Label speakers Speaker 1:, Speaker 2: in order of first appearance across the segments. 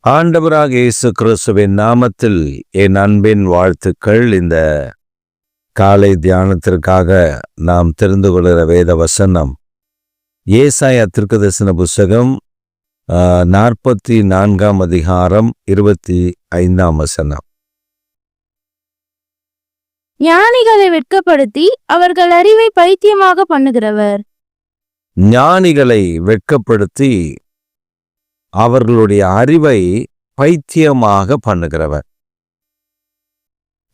Speaker 1: ஆண்டவராக இயேசு கிறிஸ்துவின் நாமத்தில் என் அன்பின் வாழ்த்துக்கள். இந்த காலை தியானத்திற்காக நாம் தெரிந்து கொள்கிற வேத வசனம் ஏசாயா தீர்க்கதரிசன புஸ்தகம் 44 அதிகாரம் 25 வசனம்.
Speaker 2: ஞானிகளை வெட்கப்படுத்தி அவர்கள் அறிவை பைத்தியமாக பண்ணுகிறவர்.
Speaker 1: ஞானிகளை வெட்கப்படுத்தி அவர்களுடைய அறிவை பைத்தியமாக பண்ணுகிறவர்.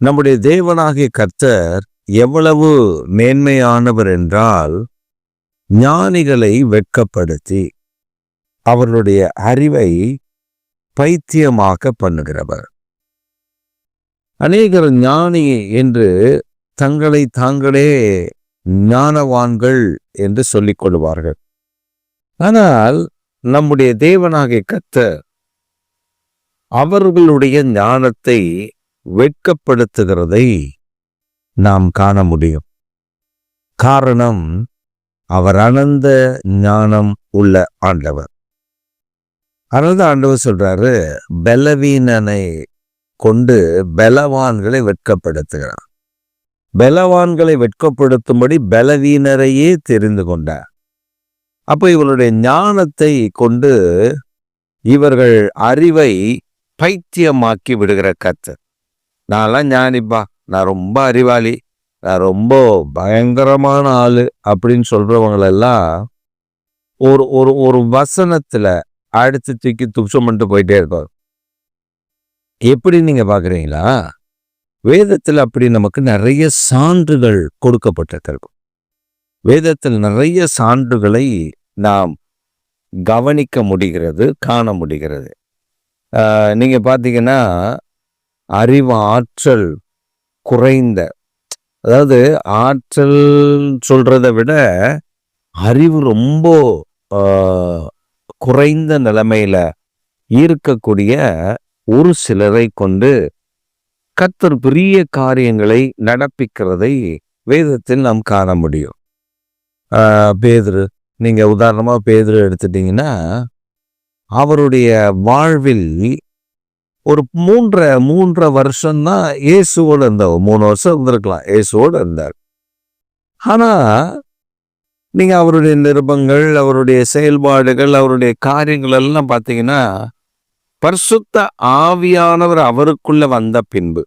Speaker 1: நம்முடைய தேவனாகிய கர்த்தர் எவ்வளவு மேன்மையானவர் என்றால், ஞானிகளை வெட்கப்படுத்தி அவர்களுடைய அறிவை பைத்தியமாக பண்ணுகிறவர். அநேகர் ஞானி என்று தங்களை தாங்களே ஞானவான்கள் என்று சொல்லிக் கொள்வார்கள். ஆனால் நம்முடைய தேவனாகிய கர்த்தர் அவர்களுடைய ஞானத்தை வெட்கப்படுத்துகிறதை நாம் காண முடியும். காரணம், அவர் அனந்த ஞானம் உள்ள ஆண்டவர். அனந்த ஆண்டவர் சொல்றாரு, பலவீனனை கொண்டு பலவான்களை வெட்கப்படுத்துகிறார். பலவான்களை வெட்கப்படுத்தும்படி பலவீனரையே தெரிந்து கொண்டார். அப்போ இவருடைய ஞானத்தை கொண்டு இவர்கள் அறிவை பைத்தியமாக்கி விடுகிற கர்த்தர். நான்லாம் ஞானிப்பா, நான் ரொம்ப அறிவாளி, நான் ரொம்ப பயங்கரமான ஆளு அப்படின்னு சொல்றவங்களெல்லாம் ஒரு ஒரு ஒரு வசனத்துல அடித்து தூக்கி துப்சம் பண்ணிட்டு போயிட்டே இருப்பார். எப்படி நீங்க பாக்குறீங்களா? வேதத்தில் அப்படி நமக்கு நிறைய சான்றுகள் கொடுக்கப்பட்டிருக்கும். வேதத்தில் நிறைய சான்றுகளை நாம் கவனிக்க முடிகிறது, காண முடிகிறது. நீங்க பார்த்தீங்கன்னா, அறிவு ஆற்றல் குறைந்த, அதாவது ஆற்றல் சொல்றதை விட அறிவு ரொம்ப குறைந்த நிலைமையில இருக்கக்கூடிய ஒரு சிலரை கொண்டு கர்த்தர் பெரிய காரியங்களை நடப்பிக்கிறதை வேதத்தில் நாம் காண முடியும். பேதுரு, நீங்க உதாரணமா பேதுரு எடுத்துட்டீங்கன்னா, அவருடைய வாழ்வில் ஒரு மூன்றரை வருஷம்தான் இயேசுவோடு இருந்தார். 3 வருஷம் இருந்திருக்கலாம், இயேசுவோடு இருந்தார். ஆனா நீங்க அவருடைய நிருபங்கள், அவருடைய செயல்பாடுகள், அவருடைய காரியங்கள் எல்லாம் பார்த்தீங்கன்னா, பரிசுத்த ஆவியானவர் அவருக்குள்ள வந்த பின்பு,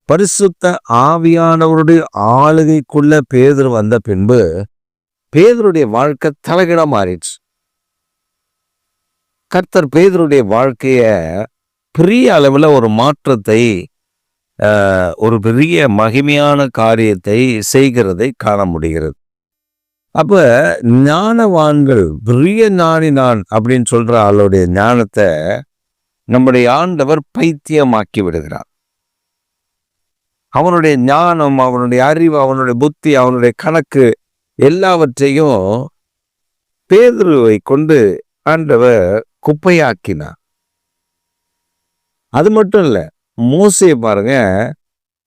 Speaker 1: பரிசுத்த ஆவியானவருடைய ஆளுகைக்குள்ள பேதுரு வந்த பின்பு பேதுருடைய வாழ்க்கை தலைகிட மாறிடுச்சு. கர்த்தர் பேதுருடைய வாழ்க்கைய பெரிய அளவில் ஒரு மாற்றத்தை, ஒரு பெரிய மகிமையான காரியத்தை செய்கிறதை காண முடிகிறது. அப்ப ஞானவான்கள், பெரிய ஞானி நான் அப்படின்னு சொல்ற ஆளுடைய ஞானத்தை நம்முடைய ஆண்டவர் பைத்தியமாக்கி விடுகிறார். அவனுடைய ஞானம், அவனுடைய அறிவு, அவனுடைய புத்தி, அவனுடைய கணக்கு எல்லாவற்றையும் பேதுருவை கொண்டு ஆண்டவர் குப்பையாக்கினார். அது மட்டும் இல்ல, மோசே பாருங்க,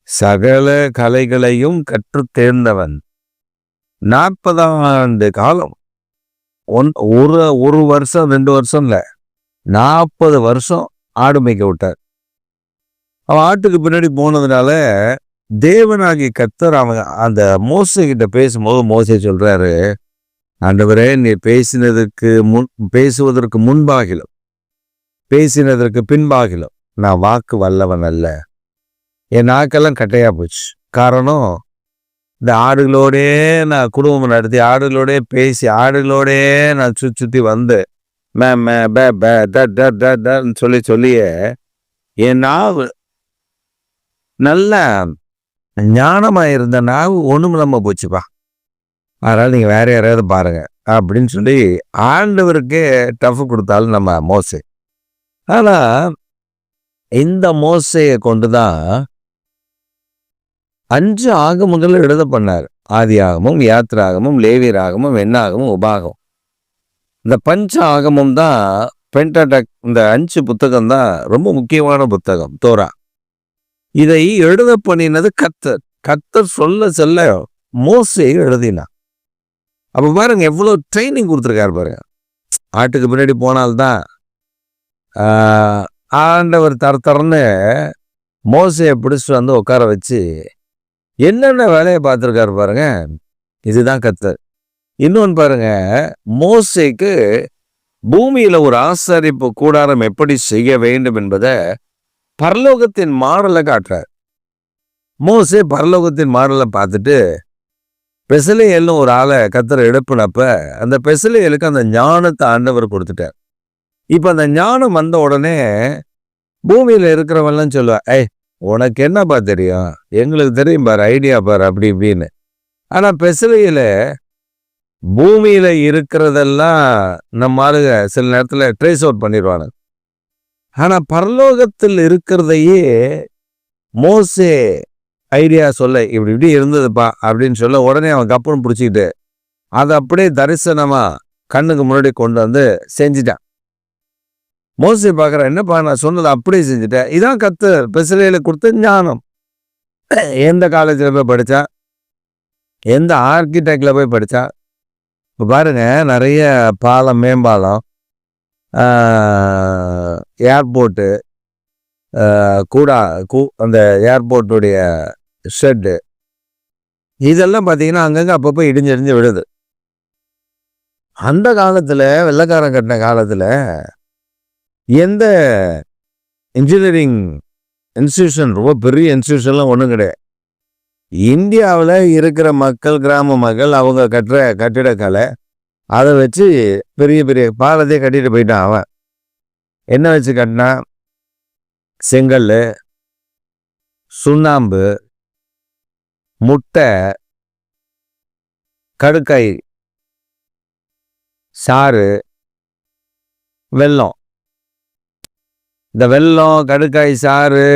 Speaker 1: சகல கலைகளையும் கற்று தேர்ந்தவன். 40 ஆண்டு காலம், ஒரு வருஷம் 2 வருஷம் இல்ல, 40 வருஷம் ஆடு மேய்க்க விட்டார். அவன் ஆட்டுக்கு பின்னாடி போனதுனால தேவனாகிய கர்த்தர் அவன் அந்த மோசே கிட்ட பேசும்போது மோசே சொல்றாரு, ஆண்டவரே, நீ பேசுவதற்கு முன்பாகிலும் பேசினதற்கு பின்பாகிலும் நான் வாக்கு வல்லவன் அல்ல. என் நாக்கெல்லாம் கட்டையா போச்சு. காரணம், இந்த ஆடுகளோடே நான் குடும்பம் நடத்தி, ஆடுகளோடே பேசி, ஆடுகளோடே நான் சுத்தி வந்து சொல்லியே என் நாவு நல்ல ஞானமா இருந்த நாவு ஒண்ணும் இல்லாம போச்சுப்பா. அதனால நீங்க வேற யாரையாவது பாருங்க அப்படின்னு சொல்லி ஆண்டவருக்கே டஃப் கொடுத்தாலும் நம்ம மோசே. ஆனா இந்த மோசையை கொண்டுதான் 5 ஆகமங்கள் எழுத பண்ணார். ஆதி ஆகமும், யாத்திராகமும், லேவியராகமும், எண்ணாகமும், உபாகம். இந்த பஞ்ச ஆகமும் தான் பென்டடெக். இந்த 5 புத்தகம் தான் ரொம்ப முக்கியமான புத்தகம், தோரா. இதை எழுத பண்ணினது கர்த்தர். கர்த்தர் சொல்ல மோசே எழுதினார். அப்ப பாருங்க எவ்வளவு ட்ரைனிங் கொடுத்துருக்காரு பாருங்க. ஆட்டுக்கு பின்னாடி போனால்தான் ஆண்டவர் தரன்னு மோசையை பிடிச்சிட்டு வந்து உட்கார வச்சு என்னென்ன வேலையை பார்த்துருக்காரு பாருங்க. இதுதான் கர்த்தர். இன்னொன்று பாருங்க, மோசேக்கு பூமியில ஒரு ஆசரிப்பு கூடாரம் எப்படி செய்ய வேண்டும் என்பதை பரலோகத்தின் மாடலை காட்டுறார். மோசே பரலோகத்தின் மாடலை பார்த்துட்டு பெசலேயல்னு ஒரு ஆளை கர்த்தர் எழுப்பினப்ப அந்த பெசலேயலுக்கு அந்த ஞானத்தை ஆண்டவர் கொடுத்துட்டார். இப்ப அந்த ஞானம் வந்த உடனே பூமியில இருக்கிறவெல்லாம் சொல்லுவா, உனக்கு என்னப்பா தெரியும், எங்களுக்கு தெரியும் பாரு, ஐடியா பாரு, அப்படி இப்படின்னு. ஆனா பெசலேயல பூமியில இருக்கிறதெல்லாம் நம்ம ஆளுங்க சில நேரத்துல ட்ரேஸ் அவுட் பண்ணிடுவாங்க. ஆனா பரலோகத்தில் இருக்கிறதையே மோசே ஐடியா சொல்ல, இப்படி இப்படி இருந்ததுப்பா அப்படின்னு சொல்ல உடனே அவன் கப்புன்னு பிடிச்சிக்கிட்டு அதை அப்படியே தரிசனமா கண்ணுக்கு முன்னாடி கொண்டு வந்து செஞ்சிட்டான். மோசே பார்க்குற, என்னப்பா நான் சொன்னதை அப்படியே செஞ்சுட்டேன். இதான் கர்த்தர் பெசலேயல கொடுத்த ஞானம். எந்த காலேஜில் போய் படித்தா, எந்த ஆர்கிடெக்டில் போய் படித்தா, இப்போ பாருங்க நிறைய பாலம், மேம்பாலம், ஏர்போர்ட்டு, அந்த ஏர்போர்ட்டுடைய ஷெட்டு, இதெல்லாம் பார்த்தீங்கன்னா அங்கங்கே அப்பப்போ இடிஞ்சு விடுது. அந்த காலத்தில், வெள்ளைக்காரன் கட்டின காலத்தில் எந்த இன்ஜினியரிங் இன்ஸ்டியூஷன், ரொம்ப பெரிய இன்ஸ்டியூஷன்லாம் ஒன்றும் கிடையாது. இந்தியாவில் இருக்கிற மக்கள், கிராம மக்கள், அவங்க கட்டுற கட்டிடக்கலை, அதை வச்சு பெரிய பெரிய பாலத்தையே கட்டிட்டு போயிட்டான். அவன் என்ன வச்சு கட்டினா, செங்கல், சுண்ணாம்பு, முட்டை, கடுக்காய் சாறு, வெல்லம். இந்த வெல்லம், கடுக்காய் சாறு,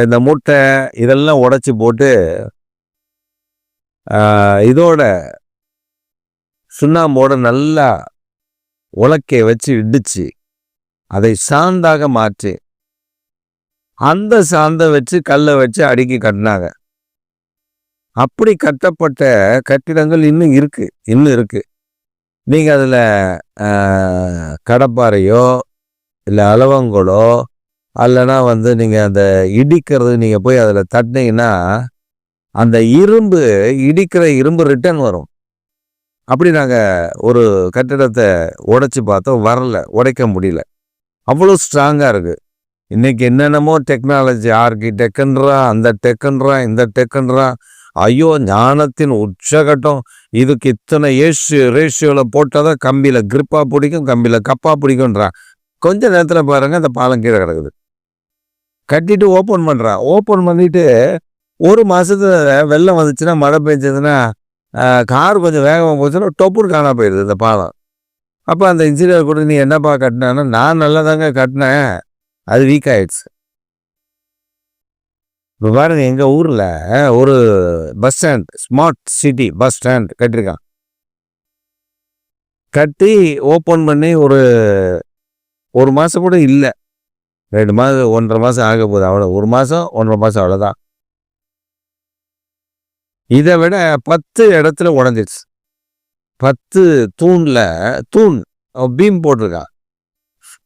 Speaker 1: இந்த முட்டை இதெல்லாம் உடைச்சி போட்டு இதோட சுண்ணாம்போட நல்லா உலக்கைய வச்சு இடிச்சு அதை சாந்தாக மாற்றி அந்த சாந்தை வச்சு கல்லை வச்சு அடுக்கி கட்டினாங்க. அப்படி கட்டப்பட்ட கட்டிடங்கள் இன்னும் இருக்கு. நீங்க அதுல கடப்பாறையோ இல்லை அளவங்களோ அல்லனா நீங்க அந்த இடிக்கிறது நீங்க போய் அதுல தட்டினீங்கன்னா அந்த இடிக்கிற இரும்பு ரிட்டர்ன் வரும். அப்படி நாங்க ஒரு கட்டிடத்தை உடைச்சு பார்த்தோம், வரல, உடைக்க முடியல, அவ்வளோ ஸ்ட்ராங்கா இருக்கு. இன்னைக்கு என்னென்னமோ டெக்னாலஜி, ஆர்கிடெக்ன்றா, அந்த டெக்குன்றா, இந்த டெக்குன்றா. ஐயோ, ஞானத்தின் உச்சகட்டம். இதுக்கு இத்தனை ரேஷியோவில் போட்டாதான் கம்பியில கிரிப்பா பிடிக்கும், கம்பியில கப்பா பிடிக்கும்ன்றா. கொஞ்ச நேரத்துல பாருங்க அந்த பாலம் கீழே கிடக்குது. கட்டிட்டு ஓப்பன் பண்றான். ஓப்பன் பண்ணிட்டு ஒரு மாசத்துல வெள்ளம் வந்துச்சுன்னா, மழை பெஞ்சதுன்னா, கார் கொஞ்சம் வேகமா போச்சுன்னா டொப்புன்னு காணா போயிடுது இந்த பாலம். அப்ப அந்த இன்ஜினியர் கூட, நீ என்னப்பா கட்டினா, நான் நல்லா தாங்க கட்டினேன், அது வீக் ஆயிடுச்சு. இப்போ பாருங்க, எங்க ஊர்ல ஒரு bus stand, smart city bus stand கட்டிருக்கான். கட்டி ஓப்பன் பண்ணி ஒரு மாசம் கூட இல்லை, 2 மாதம் 1.5 மாசம் ஆக போகுது. அவ்வளோ, 1 மாசம் 1.5 மாசம், அவ்வளோதான். இதை விட 10 இடத்துல உடஞ்சிடுச்சு. 10 தூண் பீம் போட்டிருக்கான்.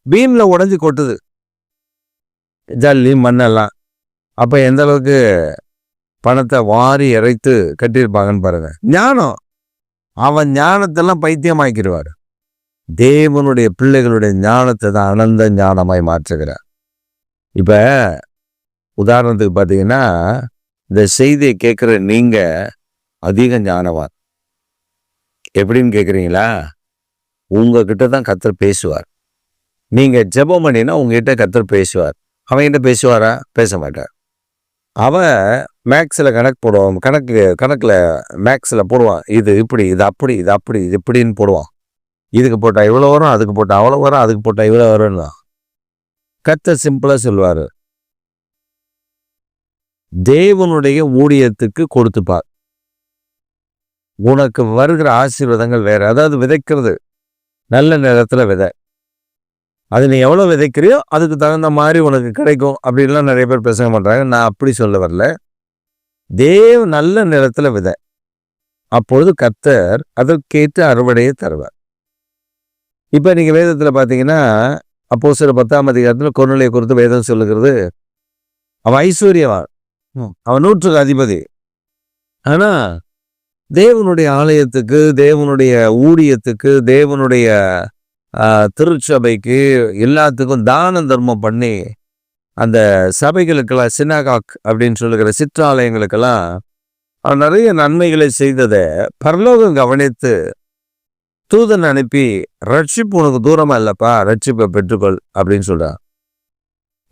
Speaker 1: பீம்ல உடஞ்சி கொட்டுது ஜல்லி மண்ணெல்லாம். அப்ப எந்த அளவுக்கு பணத்தை வாரி இறைத்து கட்டியிருப்பாங்கன்னு பாருங்க. ஞானம், அவன் ஞானத்தெல்லாம் பைத்தியமாக்கிடுவார். தேவனுடைய பிள்ளைகளுடைய ஞானத்தை தான் அனந்த ஞானமாய் மாற்றுகிறார். இப்ப உதாரணத்துக்கு பார்த்தீங்கன்னா, இந்த செய்தியை கேட்குற நீங்க அதிக ஞானவான். எப்படின்னு கேட்குறீங்களா? உங்ககிட்ட தான் கர்த்தர் பேசுவார். நீங்க ஜெபம் பண்ணினா உங்ககிட்ட கர்த்தர் பேசுவார். அவன்கிட்ட பேசுவாரா? பேச மாட்டார். அவன் மேக்ஸில் கணக்கு போடுவான். கணக்கில் மேக்ஸில் போடுவான். இது இப்படி, இது அப்படி, இது அப்படி, இது இப்படின்னு போடுவான். இதுக்கு போட்டால் இவ்வளோ வரும், அதுக்கு போட்டால் அவ்வளோ வரும், அதுக்கு போட்டால் இவ்வளோ வரும்னு. கர்த்தர் சிம்பிளாக சொல்லுவார், தேவனுடைய ஊழியத்துக்கு கொடுத்துப்பார். உனக்கு வருகிற ஆசீர்வாதங்கள் வேற. அதாவது விதைக்கிறது நல்ல நேரத்தில் விதை, அது நீ எவ்வளோ விதைக்கிறியோ அதுக்கு தகுந்த மாதிரி உனக்கு கிடைக்கும் அப்படின்லாம் நிறைய பேர் பேச மாட்டாங்க. நான் அப்படி சொல்ல வரல. நல்ல நேரத்தில் விதை, அப்பொழுது கர்த்தர் அதற்கேற்ற அறுவடையை தருவார். இப்போ நீங்கள் வேதத்தில் பார்த்தீங்கன்னா, அப்போஸ்தலர் 10ஆம் அதிகாரத்துல கொர்நேலியை குறித்து வேதம் சொல்லுகிறது, அவன் ஐஸ்வர்யவான், அவன் 100க்கு அதிபதி. ஆனா தேவனுடைய ஆலயத்துக்கு, தேவனுடைய ஊழியத்துக்கு, தேவனுடைய திருச்சபைக்கு எல்லாத்துக்கும் தான தர்மம் பண்ணி, அந்த சபைகளுக்கெல்லாம் சினகாக் அப்படின்னு சொல்லுகிற சிற்றாலயங்களுக்கெல்லாம் அவன் நிறைய நன்மைகளை செய்ததை பரலோகம் கவனித்து தூதன் அனுப்பி, ரட்சிப்பு உனக்கு தூரமா இல்லப்பா, ரட்சிப்பை பெற்றுக்கொள் அப்படின்னு சொல்றான்.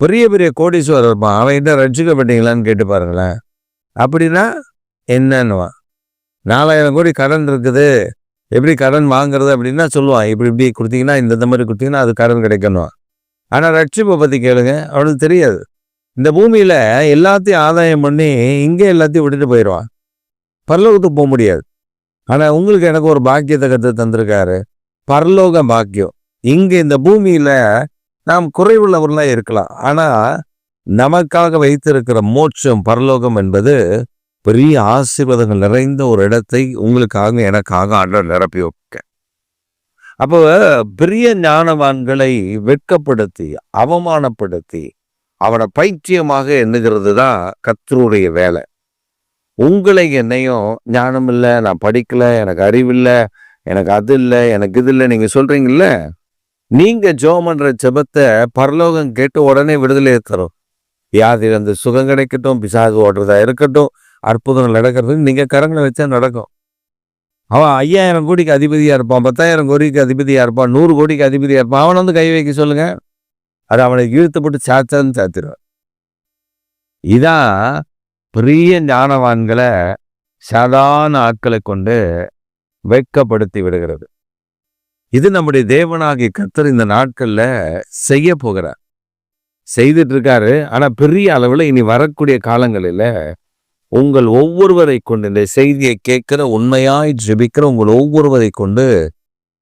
Speaker 1: பெரிய பெரிய கோடீஸ்வரர் இருப்பான், அவன்கிட்ட ரட்சிக்கப்பட்டீங்களான்னு கேட்டு பாருங்களேன். அப்படின்னா என்னன்னுவான், 4000 கோடி கடன் இருக்குது, எப்படி கடன் வாங்குறது அப்படின்னா சொல்லுவான், இப்படி இப்படி கொடுத்தீங்கன்னா, இந்த மாதிரி கொடுத்தீங்கன்னா அது கடன் கிடைக்கணும். ஆனால் ரட்சிப்பை பற்றி கேளுங்க, அவனுக்கு தெரியாது. இந்த பூமியில் எல்லாத்தையும் ஆதாயம் பண்ணி இங்கே எல்லாத்தையும் விட்டுட்டு போயிடுவான், பரலோகத்துக்கு போக முடியாது. ஆனால் உங்களுக்கு எனக்கு ஒரு பாக்கியத்தை கற்று தந்திருக்காரு, பரலோக பாக்கியம். இங்கே இந்த பூமியில் நாம் குறைவுள்ளவர்களாக இருக்கலாம், ஆனால் நமக்காக வைத்திருக்கிற மோட்சம் பரலோகம் என்பது பெரிய ஆசீர்வாதங்கள் நிறைந்த ஒரு இடத்தை உங்களுக்காக எனக்காக ஆண்டவர் நிரப்பி வைக்க. அப்போ பெரிய ஞானவான்களை வெட்கப்படுத்தி அவமானப்படுத்தி அவனை பைத்தியமாக எண்ணுகிறது தான் கர்த்தருடைய வேலை. உங்களை என்னையும் ஞானம் இல்லை, நான் படிக்கல, எனக்கு அறிவில்லை, எனக்கு அது இல்லை, எனக்கு இது இல்லை நீங்க சொல்றீங்கல்ல, நீங்க ஜெபம் பண்ற ஜெபத்தை பரலோகம் கேட்டு உடனே விடுதலை தரும். வியாதியிலிருந்து சுகம் கிடைக்கட்டும், பிசாசு ஓடுறதா இருக்கட்டும், அற்புதங்கள் நடக்கிறது நீங்க கரங்களை வச்சா நடக்கும். அவன் 5000 கோடிக்கு அதிபதியா இருப்பான், 10,000 கோடிக்கு அதிபதியா இருப்பான், 100 கோடிக்கு அதிபதியா இருப்பான். அவனை வந்து கை வைக்க சொல்லுங்க, அது அவனை இழுத்து போட்டு சாச்சான்னு சாத்திடுவான். இதான் பெரிய ஞானவான்களை சாதாரண ஆட்களை கொண்டு வெட்கப்படுத்தி விடுகிறது. இது நம்முடைய தேவனாகிய கர்த்தர் இந்த நாட்கள்ல செய்ய போகிறார், செய்துட்டு இருக்காரு. ஆனா பெரிய அளவுல இனி வரக்கூடிய காலங்களில உங்கள் ஒவ்வொருவரை கொண்டு, இந்த செய்தியை கேட்கிற உண்மையாய் ஜெபிக்கிற உங்கள் ஒவ்வொருவரை கொண்டு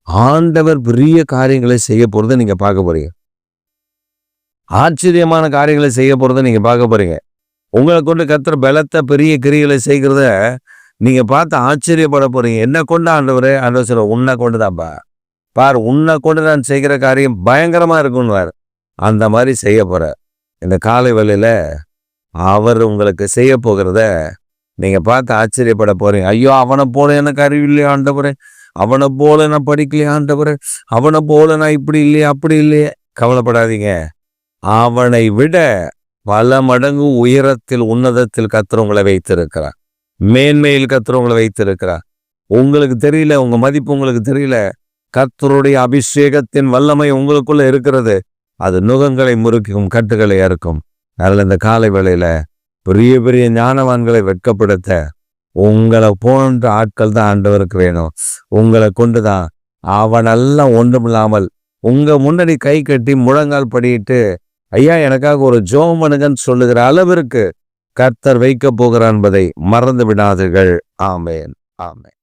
Speaker 1: ஆண்டவர் பெரிய காரியங்களை செய்ய போறதை நீங்க பார்க்க போறீங்க. ஆச்சரியமான காரியங்களை செய்ய போறதை நீங்க பார்க்க போறீங்க. உங்களை கொண்டு கர்த்தர் பலத்த பெரிய கிரியைகளை செய்கிறத நீங்க பார்த்து ஆச்சரியப்பட போறீங்க. என்ன கொண்டு ஆண்டவரே? ஆண்டவர் சொல்ற, உன்னை கொண்டுதான்ப்பா, பார் உன்னை கொண்டு நான் செய்கிற காரியம் பயங்கரமா இருக்குன்னு அந்த மாதிரி செய்ய போற. இந்த காலை வேளையில அவர் உங்களுக்கு செய்ய போகிறத நீங்க பார்த்து ஆச்சரியப்பட போறீங்க. ஐயோ, அவனை போல எனக்கு அறிவில்லையா ஆண்டவரே, அவனை போல நான் படிக்கலையா ஆண்டவரே, அவனை போல நான் இப்படி இல்லையா அப்படி இல்லையே. கவலைப்படாதீங்க, அவனை விட பல மடங்கு உயரத்தில் உன்னதத்தில் கர்த்தர் உங்களை வைத்திருக்கிறார், மேன்மையில் கர்த்தர் உங்களை வைத்திருக்கிறார். உங்களுக்கு தெரியல, உங்க மதிப்பு உங்களுக்கு தெரியல. கர்த்தருடைய அபிஷேகத்தின் வல்லமை உங்களுக்குள்ள இருக்கிறது, அது நுகங்களை முறுக்கும், கட்டுகளை அறுக்கும். அதனால இந்த காலை வேளையில பெரிய பெரிய ஞானவான்களை வெட்கப்படுத்த உங்களை போன்ற ஆட்கள் தான் ஆண்டவருக்கு வேணும். உங்களை கொண்டுதான் அவனெல்லாம் ஒன்றுமில்லாமல் உங்க முன்னாடி கை கட்டி முழங்கால் படிட்டு, ஐயா எனக்காக ஒரு ஜெபம் பண்ணுங்கன்னு சொல்லுகிற அளவிற்கு கர்த்தர் வைக்க போகிறார் என்பதை மறந்து விடாதீர்கள். ஆமென், ஆமென்.